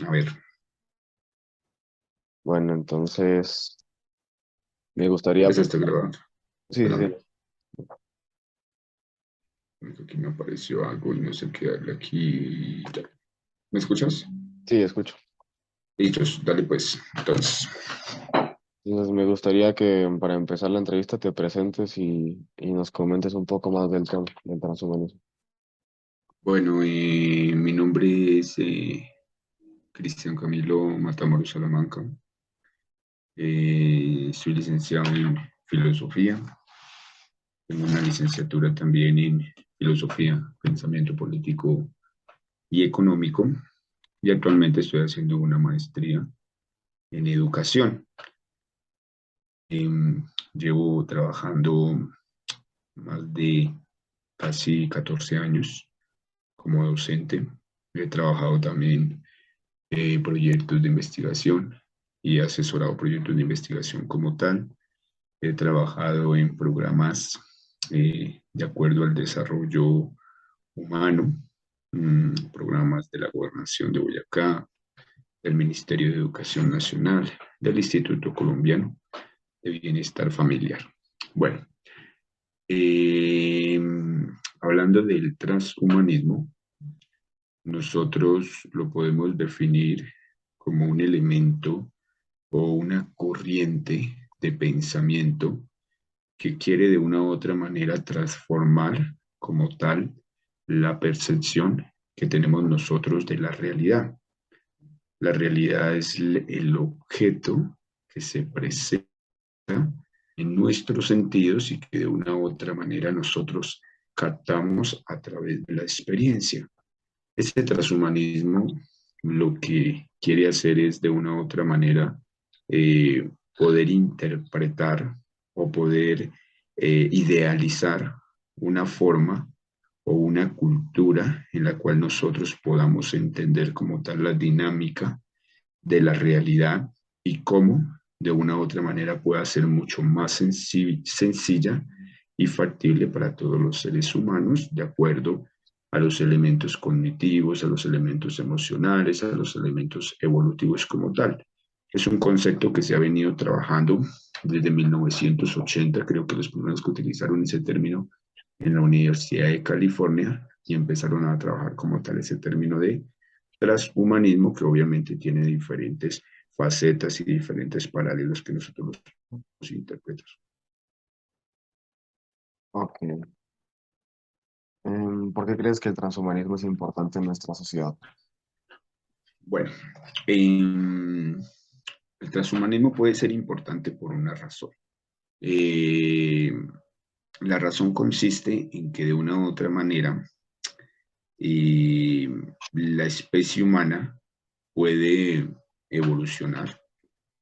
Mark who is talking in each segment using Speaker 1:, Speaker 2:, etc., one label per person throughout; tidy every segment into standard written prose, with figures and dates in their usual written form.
Speaker 1: A ver,
Speaker 2: Bueno, entonces me
Speaker 1: ya
Speaker 2: gustaría,
Speaker 1: empezaste grabando.
Speaker 2: sí, sí,
Speaker 1: Espérame,
Speaker 2: sí,
Speaker 1: porque aquí me apareció algo y no sé qué darle aquí. Ya. ¿Me escuchas?
Speaker 2: sí, escucho.
Speaker 1: Listo, dale pues. Entonces,
Speaker 2: Entonces me gustaría que para empezar la entrevista te presentes y nos comentes un poco más del tema del transhumanismo.
Speaker 1: bueno, mi nombre es Cristian Camilo Matamoros Salamanca. Soy licenciado en filosofía. Tengo una licenciatura también en filosofía, pensamiento político y económico. Y actualmente estoy haciendo una maestría en educación. Llevo trabajando más de casi 14 años como docente. He trabajado también proyectos de investigación y he asesorado proyectos de investigación como tal. He trabajado en programas de acuerdo al desarrollo humano, programas de la Gobernación de Boyacá, del Ministerio de Educación Nacional, del Instituto Colombiano de Bienestar Familiar. Bueno, eh, hablando del transhumanismo, nosotros lo podemos definir como un elemento o una corriente de pensamiento que quiere de una u otra manera transformar como tal la percepción que tenemos nosotros de la realidad. La realidad es el objeto que se presenta en nuestros sentidos y que de una u otra manera nosotros captamos a través de la experiencia. Este transhumanismo lo que quiere hacer es de una u otra manera poder interpretar o poder idealizar una forma o una cultura en la cual nosotros podamos entender como tal la dinámica de la realidad y cómo de una u otra manera pueda ser mucho más sencilla y factible para todos los seres humanos de acuerdo a los elementos cognitivos, a los elementos emocionales, a los elementos evolutivos como tal. Es un concepto que se ha venido trabajando desde 1980, creo que los primeros que utilizaron ese término en la Universidad de California y empezaron a trabajar como tal ese término de transhumanismo, que obviamente tiene diferentes facetas y diferentes paralelos que nosotros los interpretamos.
Speaker 2: Ok. ¿Por qué crees que el transhumanismo es importante en nuestra sociedad?
Speaker 1: Bueno, el transhumanismo puede ser importante por una razón. Eh, la razón consiste en que de una u otra manera eh, la especie humana puede evolucionar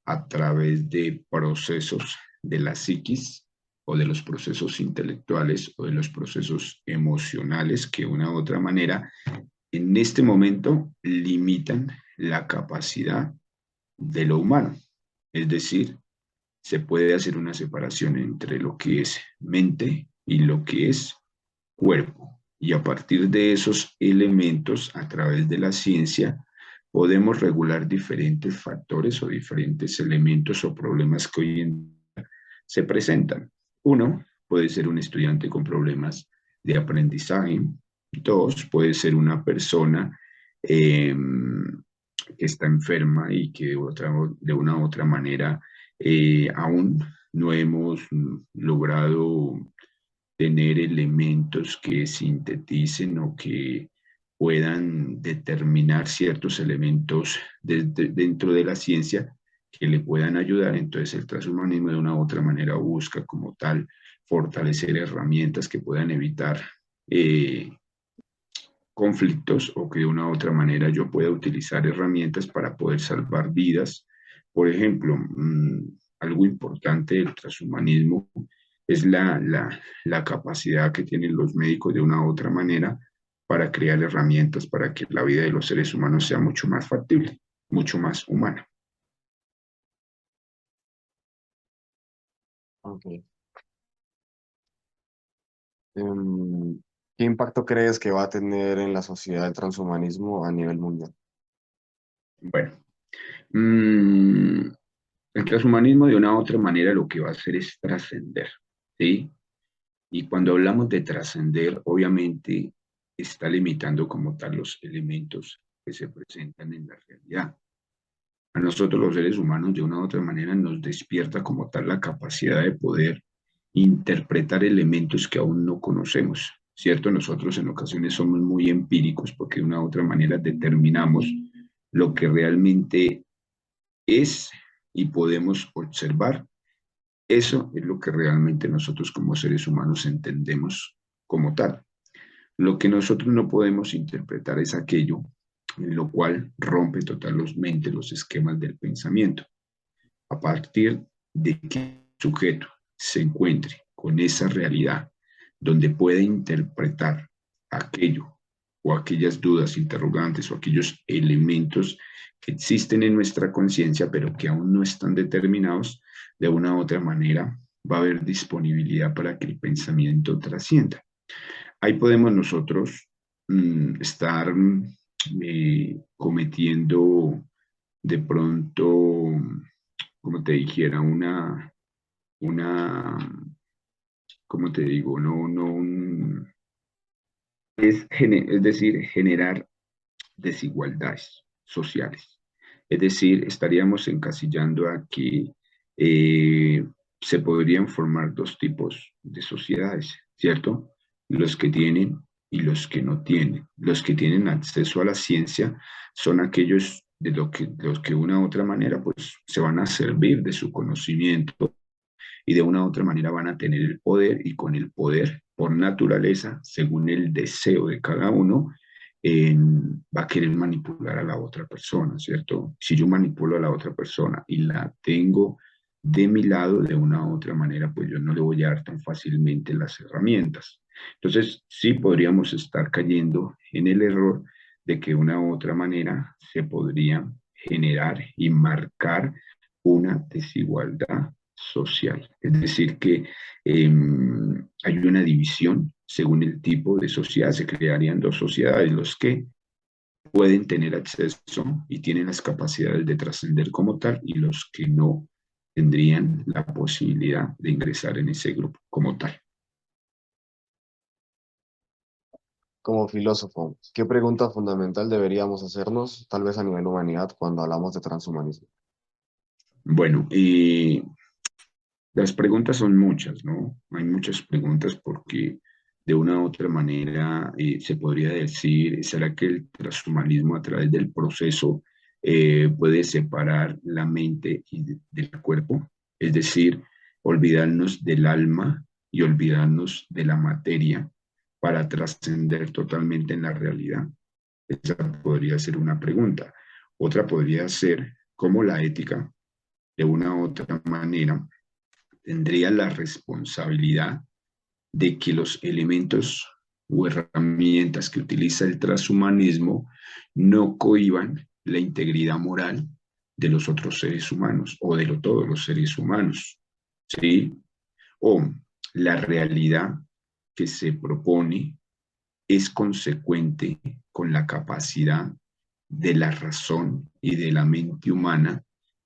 Speaker 1: a través de procesos de la psiquis o de los procesos intelectuales o de los procesos emocionales que de una u otra manera en este momento limitan la capacidad de lo humano. Es decir, se puede hacer una separación entre lo que es mente y lo que es cuerpo. Y a partir de esos elementos, a través de la ciencia, podemos regular diferentes factores o diferentes elementos o problemas que hoy en día se presentan. Uno, puede ser un estudiante con problemas de aprendizaje. Dos, puede ser una persona que está enferma y que de una u otra manera aún no hemos logrado tener elementos que sinteticen o que puedan determinar ciertos elementos dentro de la ciencia que le puedan ayudar. Entonces el transhumanismo de una u otra manera busca como tal fortalecer herramientas que puedan evitar eh, conflictos o que de una u otra manera yo pueda utilizar herramientas para poder salvar vidas. Por ejemplo, algo importante del transhumanismo es la capacidad que tienen los médicos de una u otra manera para crear herramientas para que la vida de los seres humanos sea mucho más factible, mucho más humana.
Speaker 2: Ok. Em, ¿Qué impacto crees que va a tener en la sociedad el transhumanismo a nivel mundial?
Speaker 1: Bueno, mm, el transhumanismo de una u otra manera lo que va a hacer es trascender, ¿sí? Y cuando hablamos de trascender, obviamente está limitando como tal los elementos que se presentan en la realidad. A nosotros los seres humanos de una u otra manera nos despierta como tal la capacidad de poder interpretar elementos que aún no conocemos, ¿cierto? Nosotros en ocasiones somos muy empíricos porque de una u otra manera determinamos lo que realmente es y podemos observar. Eso es lo que realmente nosotros como seres humanos entendemos como tal. Lo que nosotros no podemos interpretar es aquello en lo cual rompe totalmente los esquemas del pensamiento. A partir de que el sujeto se encuentre con esa realidad donde puede interpretar aquello o aquellas dudas, interrogantes o aquellos elementos que existen en nuestra conciencia, pero que aún no están determinados, de una u otra manera va a haber disponibilidad para que el pensamiento trascienda. Ahí podemos nosotros estar cometiendo de pronto, como te dijera, una, ¿cómo te digo? Es decir, generar desigualdades sociales. Es decir, estaríamos encasillando a que eh, se podrían formar dos tipos de sociedades, ¿cierto? Los que tienen y los que no tienen. Los que tienen acceso a la ciencia son aquellos de los que de una u otra manera pues se van a servir de su conocimiento y de una u otra manera van a tener el poder y con el poder por naturaleza, según el deseo de cada uno, va a querer manipular a la otra persona, ¿cierto? Si yo manipulo a la otra persona y la tengo de mi lado de una u otra manera, pues yo no le voy a dar tan fácilmente las herramientas. Entonces, sí podríamos estar cayendo en el error de que de una u otra manera se podría generar y marcar una desigualdad social. Es decir, que hay una división según el tipo de sociedad. Se crearían dos sociedades, los que pueden tener acceso y tienen las capacidades de trascender como tal y los que no tendrían la posibilidad de ingresar en ese grupo como tal.
Speaker 2: Como filósofo, ¿qué pregunta fundamental deberíamos hacernos, tal vez a nivel humanidad, cuando hablamos de transhumanismo?
Speaker 1: Bueno, las preguntas son muchas, ¿no? Hay muchas preguntas porque de una u otra manera se podría decir, ¿será que el transhumanismo a través del proceso puede separar la mente del cuerpo? Es decir, olvidarnos del alma y olvidarnos de la materia para trascender totalmente en la realidad. Esa podría ser una pregunta. Otra podría ser cómo la ética, de una u otra manera, tendría la responsabilidad de que los elementos o herramientas que utiliza el transhumanismo no cohiban la integridad moral de los otros seres humanos o de todos los seres humanos, ¿sí? O la realidad que se propone es consecuente con la capacidad de la razón y de la mente humana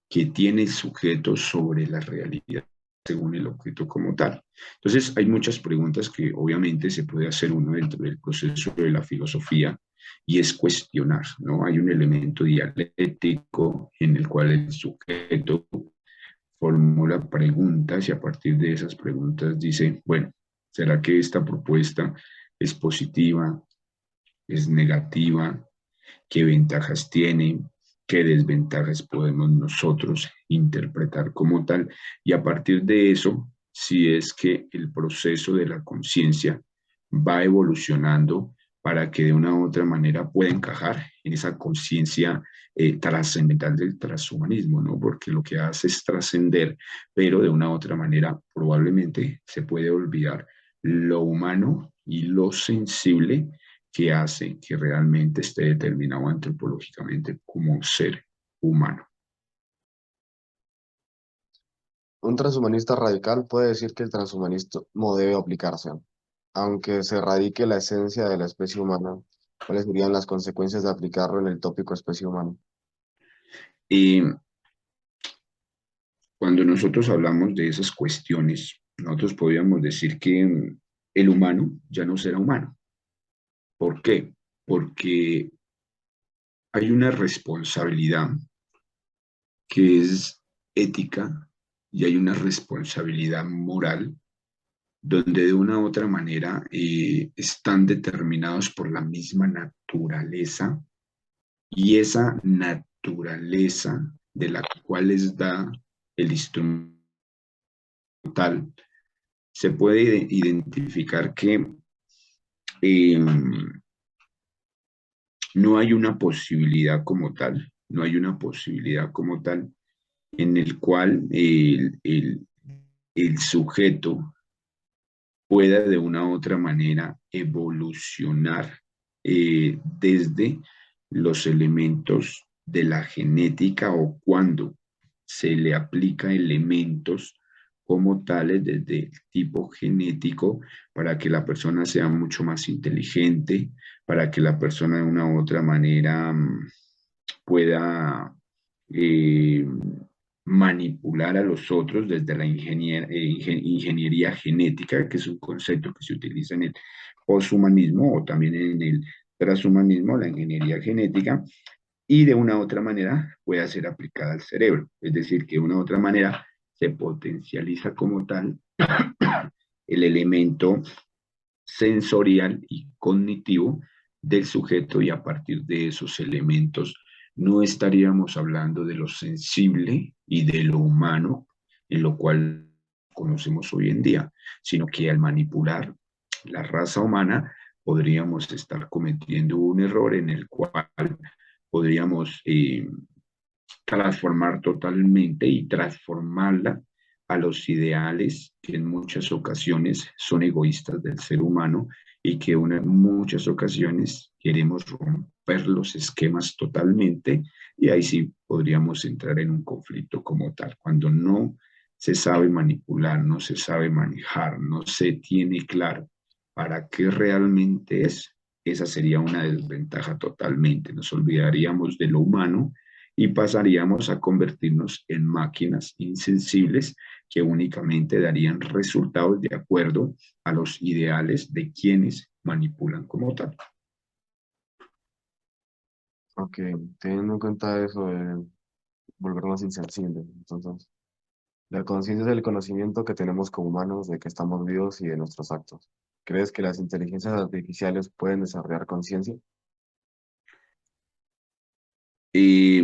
Speaker 1: que tiene sujetos sobre la realidad según el objeto como tal. Entonces, hay muchas preguntas que obviamente se puede hacer uno dentro del proceso de la filosofía y es cuestionar, ¿no? Hay un elemento dialéctico en el cual el sujeto formula preguntas y a partir de esas preguntas dice, bueno, ¿será que esta propuesta es positiva, es negativa? ¿Qué ventajas tiene? ¿Qué desventajas podemos nosotros interpretar como tal? Y a partir de eso, si es que el proceso de la conciencia va evolucionando para que de una u otra manera pueda encajar en esa conciencia trascendental del transhumanismo, ¿no? Porque lo que hace es trascender, pero de una u otra manera probablemente se puede olvidar lo humano y lo sensible que hace que realmente esté determinado antropológicamente como un ser humano.
Speaker 2: Un transhumanista radical puede decir que el transhumanismo debe aplicarse, aunque se radique la esencia de la especie humana. ¿Cuáles serían las consecuencias de aplicarlo en el tópico especie humana?
Speaker 1: Y cuando nosotros hablamos de esas cuestiones, nosotros podríamos decir que el humano ya no será humano. ¿Por qué? Porque hay una responsabilidad que es ética y hay una responsabilidad moral donde de una u otra manera están determinados por la misma naturaleza y esa naturaleza de la cual les da el instrumento tal, se puede identificar que eh, no hay una posibilidad como tal, no hay una posibilidad como tal en el cual el sujeto pueda de una u otra manera evolucionar desde los elementos de la genética o cuando se le aplica elementos como tales desde el tipo genético para que la persona sea mucho más inteligente, para que la persona de una u otra manera pueda eh, manipular a los otros desde la ingeniería genética, que es un concepto que se utiliza en el poshumanismo o también en el transhumanismo, la ingeniería genética, y de una u otra manera puede ser aplicada al cerebro. Es decir, que de una u otra manera se potencializa como tal el elemento sensorial y cognitivo del sujeto y a partir de esos elementos no estaríamos hablando de lo sensible y de lo humano, en lo cual conocemos hoy en día, sino que al manipular la raza humana podríamos estar cometiendo un error en el cual podríamos transformar totalmente y transformarla a los ideales que en muchas ocasiones son egoístas del ser humano y que en muchas ocasiones queremos romper los esquemas totalmente y ahí sí podríamos entrar en un conflicto como tal, cuando no se sabe manipular, no se sabe manejar, no se tiene claro para qué realmente es, esa sería una desventaja totalmente. Nos olvidaríamos de lo humano y pasaríamos a convertirnos en máquinas insensibles que únicamente darían resultados de acuerdo a los ideales de quienes manipulan como tal.
Speaker 2: Ok, teniendo en cuenta eso de volvernos insensibles, entonces, la conciencia es el conocimiento que tenemos como humanos de que estamos vivos y de nuestros actos. ¿Crees que las inteligencias artificiales pueden desarrollar conciencia?
Speaker 1: Eh,